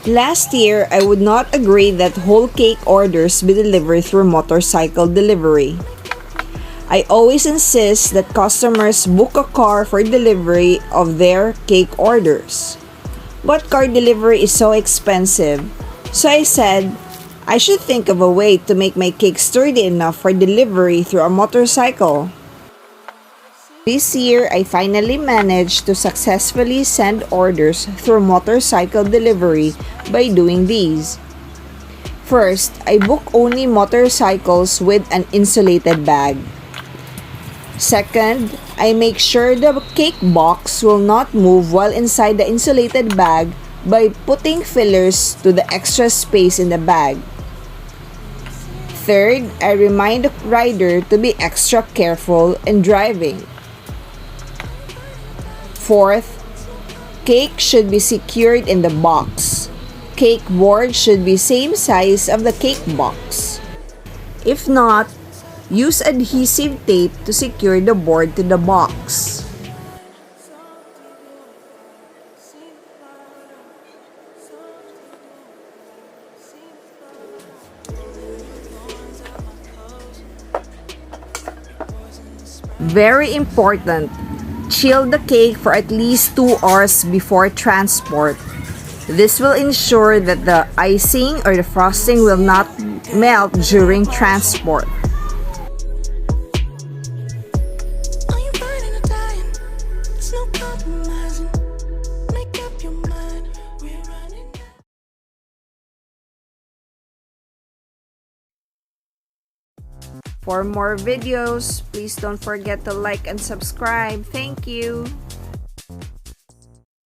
Last year, I would not agree that whole cake orders be delivered through motorcycle delivery. I always insist that customers book a car for delivery of their cake orders. But car delivery is so expensive, so I said I should think of a way to make my cake sturdy enough for delivery through a motorcycle. This year, I finally managed to successfully send orders through motorcycle delivery by doing these. First, I book only motorcycles with an insulated bag. Second, I make sure the cake box will not move while inside the insulated bag by putting fillers to the extra space in the bag. Third, I remind the rider to be extra careful in driving. Fourth, cake should be secured in the box. Cake board should be same size of the cake box. If not, use adhesive tape to secure the board to the box. Very important, chill the cake for at least 2 hours before transport. This will ensure that the icing or the frosting will not melt during transport. For more videos, please don't forget to like and subscribe. Thank you.